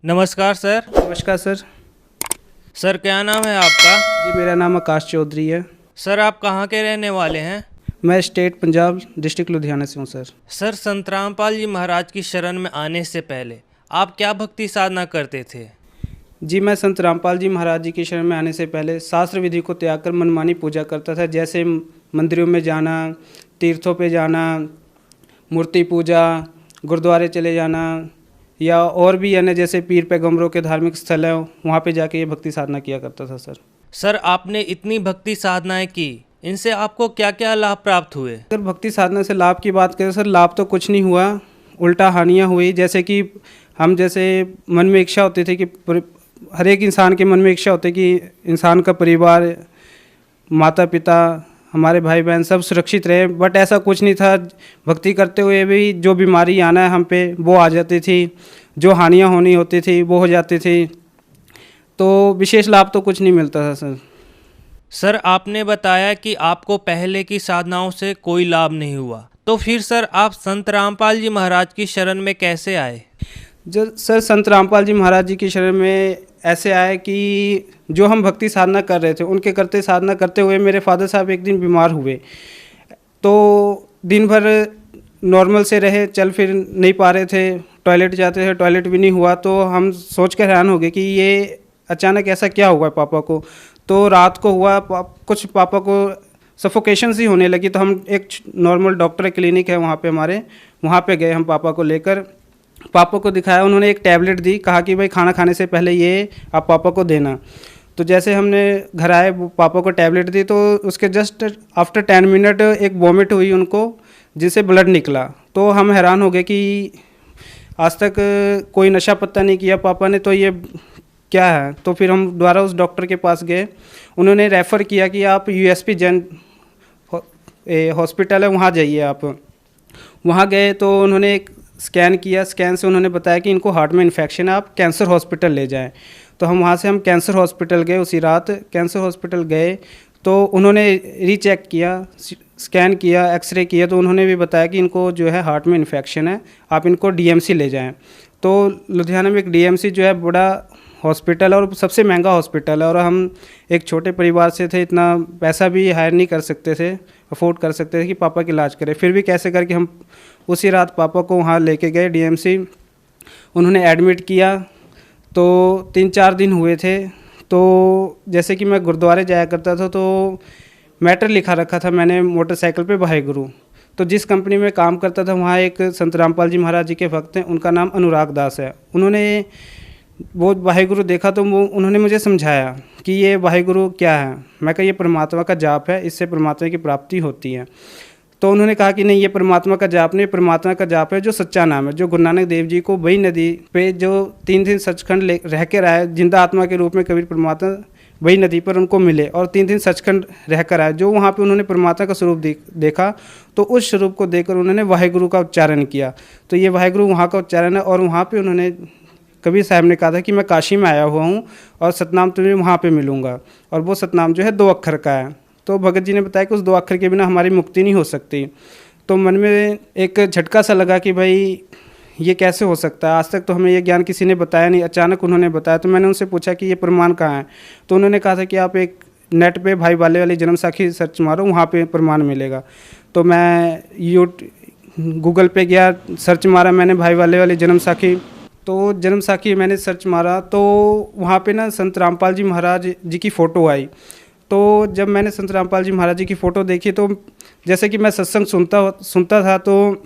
नमस्कार सर। नमस्कार sir. Sir क्या नाम है आपका? जी मेरा नाम आकाश चौधरी है। सर आप कहाँ के रहने वाले हैं? मैं स्टेट पंजाब डिस्ट्रिक्ट लुधियाना से हूँ सर। सर संत रामपाल जी महाराज की शरण में आने से पहले आप क्या भक्ति साधना करते थे? जी मैं संत रामपाल जी महाराज जी की शरण में आने से पहले शास्त्र विधि को त्याग कर मनमानी पूजा करता था, जैसे मंदिरों में जाना, तीर्थों पे जाना, मूर्ति पूजा, गुरुद्वारे चले जाना या और भी अन्य जैसे पीर पैगम्बरों के धार्मिक स्थल है वहाँ पे जाके ये भक्ति साधना किया करता था सर। सर आपने इतनी भक्ति साधनाएं की, इनसे आपको क्या क्या लाभ प्राप्त हुए? अगर भक्ति साधना से लाभ की बात करें सर, लाभ तो कुछ नहीं हुआ, उल्टा हानियाँ हुई। जैसे कि हम जैसे मन में इच्छा होती थी कि हर एक इंसान के मन में इच्छा होती है कि इंसान का परिवार, माता पिता, हमारे भाई बहन सब सुरक्षित रहे, बट ऐसा कुछ नहीं था। भक्ति करते हुए भी जो बीमारी आना है हम पे वो आ जाती थी, जो हानियाँ होनी होती थी वो हो जाती थी, तो विशेष लाभ तो कुछ नहीं मिलता था सर। सर आपने बताया कि आपको पहले की साधनाओं से कोई लाभ नहीं हुआ, तो फिर सर आप संत रामपाल जी महाराज की शरण में कैसे आए? जो सर संत रामपाल जी महाराज जी की शरण में ऐसे आए कि जो हम भक्ति साधना कर रहे थे उनके करते साधना करते हुए मेरे फादर साहब एक दिन बीमार हुए, तो दिन भर नॉर्मल से रहे, चल फिर नहीं पा रहे थे, टॉयलेट जाते थे, टॉयलेट भी नहीं हुआ। तो हम सोच कर हैरान हो गए कि ये अचानक ऐसा क्या हुआ पापा को। तो रात को हुआ कुछ पापा को सफोकेशन सी होने लगी, तो हम एक नॉर्मल डॉक्टर क्लिनिक है वहाँ पे हमारे, वहाँ पे गए हम पापा को लेकर, पापा को दिखाया, उन्होंने एक टैबलेट दी, कहा कि भाई खाना खाने से पहले ये आप पापा को देना। तो जैसे हमने घर आए पापा को टैबलेट दी, तो उसके जस्ट आफ्टर 10 मिनट एक वॉमिट हुई उनको, जिससे ब्लड निकला। तो हम हैरान हो गए कि आज तक कोई नशा पत्ता नहीं किया पापा ने, तो ये क्या है। तो फिर हम दोबारा उस डॉक्टर के पास गए, उन्होंने रेफ़र किया कि आप यूएसपी जैन हॉस्पिटल है वहाँ जाइए आप। वहाँ गए तो उन्होंने एक स्कैन किया, स्कैन से उन्होंने बताया कि इनको हार्ट में इन्फेक्शन है, आप कैंसर हॉस्पिटल ले जाएं। तो हम वहाँ से कैंसर हॉस्पिटल गए, उसी रात कैंसर हॉस्पिटल गए तो उन्होंने रीचेक किया, स्कैन किया, एक्सरे किया, तो उन्होंने भी बताया कि इनको जो है हार्ट में इन्फेक्शन है, आप इनको डीएमसी ले जाएं। तो लुधियाना में एक डीएमसी जो है बड़ा हॉस्पिटल है और सबसे महंगा हॉस्पिटल है, और हम एक छोटे परिवार से थे, इतना पैसा भी हायर नहीं कर सकते थे, अफोर्ड कर सकते थे कि पापा का इलाज करें। फिर भी कैसे करके हम उसी रात पापा को वहाँ लेके गए डीएमसी, उन्होंने एडमिट किया। तो 3-4 दिन हुए थे। तो जैसे कि मैं गुरुद्वारे जाया करता था, तो मैटर लिखा रखा था मैंने मोटरसाइकिल पे वाहेगुरु। तो जिस कंपनी में काम करता था वहाँ एक संत रामपाल जी महाराज जी के भक्त हैं, उनका नाम अनुराग दास है। उन्होंने वो वाहेगुरु देखा तो वो उन्होंने मुझे समझाया कि ये वाहेगुरु क्या है। मैं कहा ये परमात्मा का जाप है, इससे परमात्मा की प्राप्ति होती है। तो उन्होंने कहा कि नहीं, ये परमात्मा का जाप नहीं, परमात्मा का जाप है जो सच्चा नाम है, जो गुरु नानक देव जी को वही नदी पे जो 3 दिन सचखंड रह के आए, जिंदा आत्मा के रूप में कबीर परमात्मा वही नदी पर उनको मिले और 3 दिन सचखंड रह कर आए। जो वहाँ पे उन्होंने परमात्मा का स्वरूप देखा, तो उस स्वरूप को देखकर उन्होंने वाहेगुरु का उच्चारण किया। तो ये वाहेगुरु वहाँ का उच्चारण है, और वहाँ पर उन्होंने कबीर साहब ने कहा था कि मैं काशी में आया हुआ हूँ और सतनाम तुम्हें वहाँ पे मिलूँगा, और वो सतनाम जो है 2 अक्षर का है। तो भगत जी ने बताया कि उस 2 अक्षर के बिना हमारी मुक्ति नहीं हो सकती। तो मन में एक झटका सा लगा कि भाई ये कैसे हो सकता है, आज तक तो हमें ये ज्ञान किसी ने बताया नहीं, अचानक उन्होंने बताया। तो मैंने उनसे पूछा कि ये प्रमाण कहाँ है। तो उन्होंने कहा था कि आप एक नेट पे भाई बाले वाली जन्म साखी सर्च मारो, वहाँ पे प्रमाण मिलेगा। तो मैं गूगल पे गया, सर्च मारा मैंने भाई बाले वाली जन्म साखी, तो जन्म साखी मैंने सर्च मारा, तो वहाँ पे ना संत रामपाल जी महाराज जी की फ़ोटो आई। तो जब मैंने संत रामपाल जी महाराज जी की फ़ोटो देखी, तो जैसे कि मैं सत्संग सुनता था, तो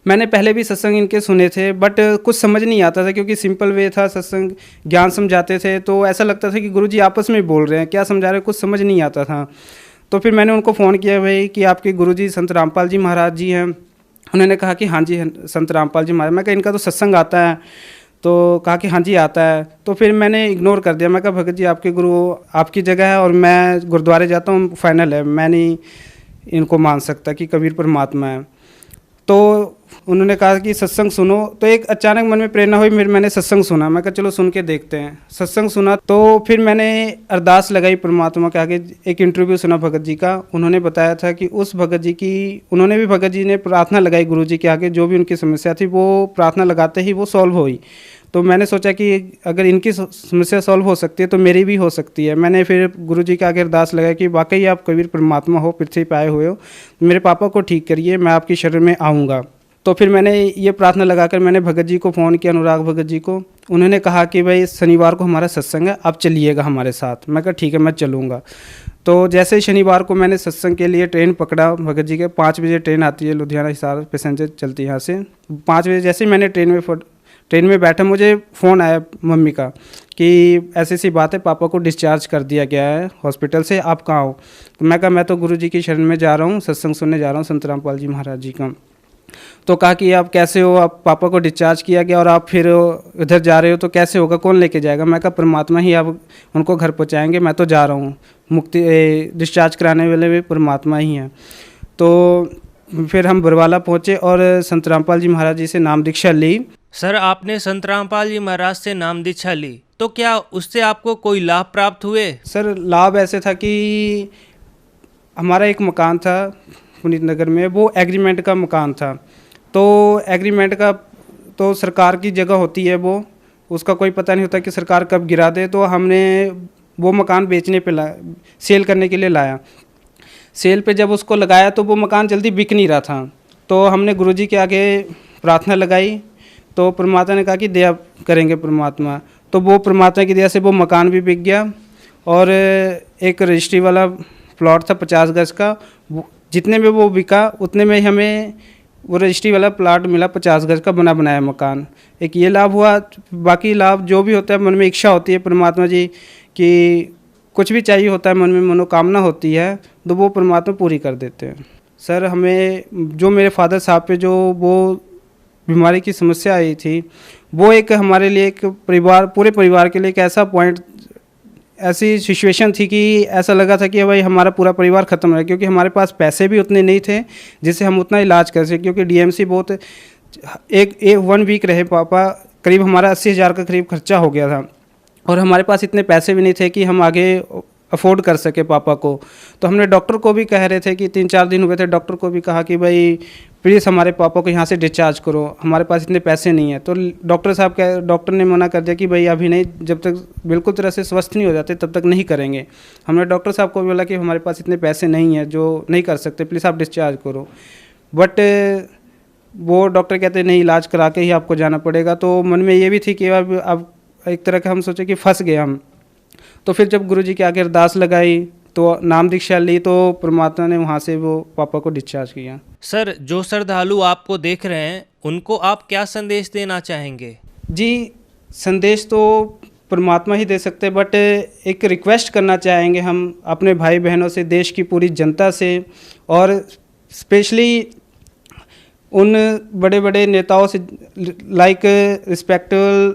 मैंने पहले भी सत्संग इनके सुने थे, बट कुछ समझ नहीं आता था क्योंकि सिंपल वे था, सत्संग ज्ञान समझाते थे, तो ऐसा लगता था कि गुरुजी आपस में बोल रहे हैं, क्या समझा रहे हैं, कुछ समझ नहीं आता था। तो फिर मैंने उनको फ़ोन किया भाई कि आपके गुरुजी संत रामपाल जी महाराज जी हैं। उन्होंने कहा कि हाँ जी संत रामपाल जी महाराज। मैं कहा इनका तो सत्संग आता है, तो कहा कि हाँ जी आता है। तो फिर मैंने इग्नोर कर दिया, मैं कहा भगत जी आपके गुरु आपकी जगह है और मैं गुरुद्वारे जाता हूँ, फाइनल है, मैं नहीं इनको मान सकता कि कबीर परमात्मा है। तो उन्होंने कहा कि सत्संग सुनो। तो एक अचानक मन में प्रेरणा हुई, फिर मैंने सत्संग सुना। मैं कहा चलो सुन के देखते हैं। सत्संग सुना तो फिर मैंने अरदास लगाई परमात्मा के आगे। एक इंटरव्यू सुना भगत जी का, उन्होंने बताया था कि उस भगत जी की भगत जी ने प्रार्थना लगाई गुरु जी के आगे, जो भी उनकी समस्या थी वो प्रार्थना लगाते ही वो सॉल्व हुई। तो मैंने सोचा कि अगर इनकी समस्या सॉल्व हो सकती है तो मेरी भी हो सकती है। मैंने फिर गुरुजी के आगे अरदास लगाई कि वाकई आप कबीर परमात्मा हो, पृथ्वी पे आए हुए हो, मेरे पापा को ठीक करिए, मैं आपकी शरण में आऊँगा। तो फिर मैंने ये प्रार्थना लगाकर मैंने भगत जी को फ़ोन किया, अनुराग भगत जी को। उन्होंने कहा कि भाई शनिवार को हमारा सत्संग है, आप चलिएगा हमारे साथ। मैं कहा ठीक है, मैं चलूँगा। तो जैसे ही शनिवार को मैंने सत्संग के लिए ट्रेन पकड़ा भगत जी के, 5 बजे ट्रेन आती है लुधियाना हिसार पैसेंजर चलती है यहाँ से। 5 बजे जैसे ही मैंने ट्रेन में बैठा, मुझे फ़ोन आया मम्मी का कि ऐसी सी बात है, पापा को डिस्चार्ज कर दिया गया है हॉस्पिटल से, आप कहाँ हो? तो मैं कहा मैं तो गुरु जी की शरण में जा रहा हूँ, सत्संग सुनने जा रहा हूँ संत रामपाल जी महाराज जी का। तो कहा कि आप कैसे हो, आप पापा को डिस्चार्ज किया गया और आप फिर इधर जा रहे हो तो कैसे होगा, कौन लेके जाएगा? मैं कहा परमात्मा ही आप उनको घर पहुँचाएँगे, मैं तो जा रहा हूँ, मुक्ति डिस्चार्ज कराने वाले भी परमात्मा ही हैं। तो फिर हम बरवाला पहुँचे और संत रामपाल जी महाराज जी से नाम दीक्षा ली। सर, आपने संत रामपाल जी महाराज से नाम दीक्षा ली, तो क्या उससे आपको कोई लाभ प्राप्त हुए? सर, लाभ ऐसे था कि हमारा एक मकान था पुनीत नगर में, वो एग्रीमेंट का मकान था। तो एग्रीमेंट का तो सरकार की जगह होती है, वो उसका कोई पता नहीं होता कि सरकार कब गिरा दे। तो हमने वो मकान बेचने पे सेल करने के लिए लाया। सेल पे जब उसको लगाया तो वो मकान जल्दी बिक नहीं रहा था। तो हमने गुरुजी के आगे प्रार्थना लगाई, तो परमात्मा ने कहा कि दया करेंगे परमात्मा। तो वो परमात्मा की दया से वो मकान भी बिक गया और एक रजिस्ट्री वाला प्लॉट था 50 गज का, जितने में वो बिका उतने में हमें वो रजिस्ट्री वाला प्लाट मिला, 50 गज का बना बनाया मकान। एक ये लाभ हुआ। बाकी लाभ जो भी होता है, मन में इच्छा होती है परमात्मा जी कि कुछ भी चाहिए होता है, मन में मनोकामना होती है, तो वो परमात्मा पूरी कर देते हैं। सर, हमें जो मेरे फादर साहब पे जो वो बीमारी की समस्या आई थी, वो एक हमारे लिए एक परिवार, पूरे परिवार के लिए एक ऐसा पॉइंट, ऐसी सिचुएशन थी कि ऐसा लगा था कि भाई हमारा पूरा परिवार ख़त्म है, क्योंकि हमारे पास पैसे भी उतने नहीं थे जिससे हम उतना इलाज कर सकें। क्योंकि डीएमसी बहुत एक 1 वीक रहे पापा, करीब हमारा 80,000 का करीब खर्चा हो गया था और हमारे पास इतने पैसे भी नहीं थे कि हम आगे अफोर्ड कर सके पापा को। तो हमने डॉक्टर को भी कह रहे थे कि 3-4 दिन हुए थे, डॉक्टर को भी कहा कि भाई प्लीज़ हमारे पापा को यहाँ से डिस्चार्ज करो, हमारे पास इतने पैसे नहीं हैं। तो डॉक्टर ने मना कर दिया कि भाई अभी नहीं, जब तक बिल्कुल तरह से स्वस्थ नहीं हो जाते तब तक नहीं करेंगे। हमने डॉक्टर साहब को बोला कि हमारे पास इतने पैसे नहीं हैं जो नहीं कर सकते, प्लीज़ आप डिस्चार्ज करो। बट वो डॉक्टर कहते नहीं, इलाज करा के ही आपको जाना पड़ेगा। तो मन में ये भी थी कि अब एक तरह का हम सोचे कि फंस गए हम। तो फिर जब गुरुजी के आगे अरदास लगाई तो नाम दीक्षा ली, तो परमात्मा ने वहाँ से वो पापा को डिस्चार्ज किया। सर, जो श्रद्धालु आपको देख रहे हैं उनको आप क्या संदेश देना चाहेंगे? जी, संदेश तो परमात्मा ही दे सकते हैं, बट एक रिक्वेस्ट करना चाहेंगे हम अपने भाई बहनों से, देश की पूरी जनता से, और स्पेशली उन बड़े बड़े नेताओं से, like respectable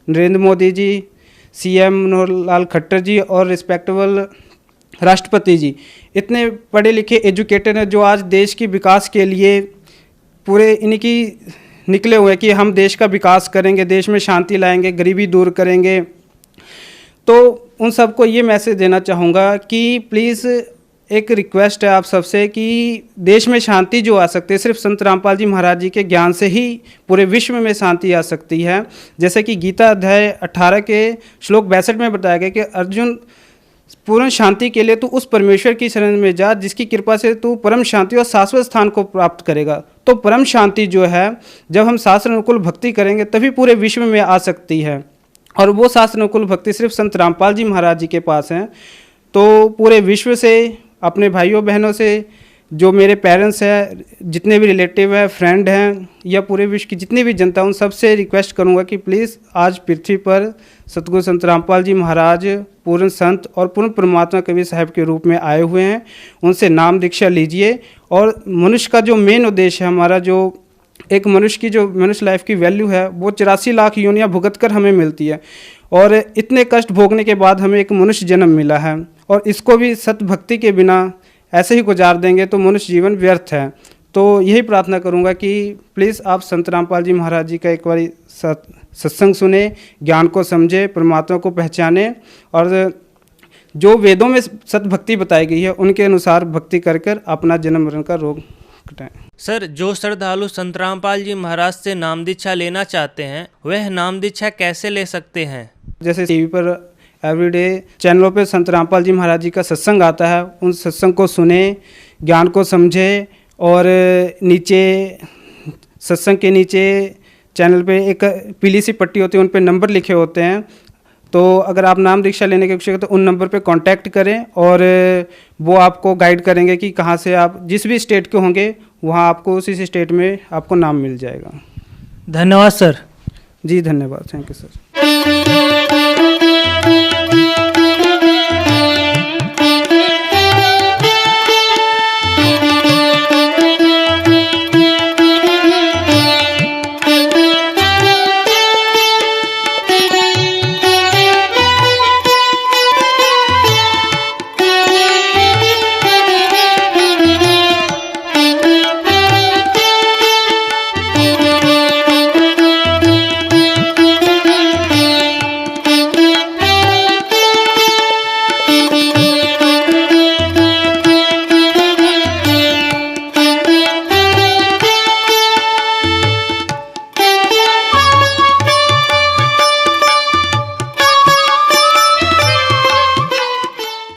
Narendra Modi ji, CM Manohar Lal Khattar जी और रिस्पेक्टेबल राष्ट्रपति जी, इतने पढ़े लिखे एजुकेटेड हैं जो आज देश की विकास के लिए पूरे इनकी निकले हुए हैं कि हम देश का विकास करेंगे, देश में शांति लाएंगे, गरीबी दूर करेंगे। तो उन सबको ये मैसेज देना चाहूँगा कि प्लीज़ एक रिक्वेस्ट है आप सबसे कि देश में शांति जो आ सकती है सिर्फ संत रामपाल जी महाराज जी के ज्ञान से ही पूरे विश्व में शांति आ सकती है। जैसे कि गीता अध्याय 18 के श्लोक 62 में बताया गया कि अर्जुन, पूर्ण शांति के लिए तू उस परमेश्वर की शरण में जा जिसकी कृपा से तू परम शांति और शाश्वत स्थान को प्राप्त करेगा। तो परम शांति जो है, जब हम शास्त्र अनुकूल भक्ति करेंगे तभी पूरे विश्व में आ सकती है, और वो शास्त्र अनुकूल भक्ति सिर्फ संत रामपाल जी महाराज जी के पास है। तो पूरे विश्व से, अपने भाइयों बहनों से, जो मेरे पेरेंट्स हैं, जितने भी रिलेटिव हैं, फ्रेंड हैं, या पूरे विश्व की जितनी भी जनता, उन सबसे रिक्वेस्ट करूंगा कि प्लीज़ आज पृथ्वी पर सतगुरु संत रामपाल जी महाराज पूर्ण संत और पूर्ण परमात्मा कबीर साहब के रूप में आए हुए हैं, उनसे नाम दीक्षा लीजिए। और मनुष्य का जो मेन उद्देश्य है, हमारा जो एक मनुष्य की जो मनुष्य लाइफ की वैल्यू है, वो 84 लाख योनियाँ भुगत कर हमें मिलती है, और इतने कष्ट भोगने के बाद हमें एक मनुष्य जन्म मिला है, और इसको भी सत भक्ति के बिना ऐसे ही गुजार देंगे तो मनुष्य जीवन व्यर्थ है। तो यही प्रार्थना करूंगा कि प्लीज़ आप संत रामपाल जी महाराज जी का एक बार सत्संग सुने, ज्ञान को समझे, परमात्मा को पहचाने, और जो वेदों में सत भक्ति बताई गई है उनके अनुसार भक्ति कर कर अपना जन्म मरण का रोग कटाएं। सर, जो श्रद्धालु संत रामपाल जी महाराज से नाम दीक्षा लेना चाहते हैं वह नाम दीक्षा कैसे ले सकते हैं? जैसे टीवी पर एवरीडे चैनलों पे संत रामपाल जी महाराज जी का सत्संग आता है, उन सत्संग को सुने, ज्ञान को समझे, और नीचे सत्संग के नीचे चैनल पे एक पीली सी पट्टी होती है, उन पे नंबर लिखे होते हैं। तो अगर आप नाम दीक्षा लेने के इच्छुक हैं तो उन नंबर पे कांटेक्ट करें और वो आपको गाइड करेंगे कि कहाँ से आप जिस भी स्टेट के होंगे वहाँ आपको उसी स्टेट में आपको नाम मिल जाएगा। धन्यवाद सर। जी धन्यवाद, थैंक यू सर।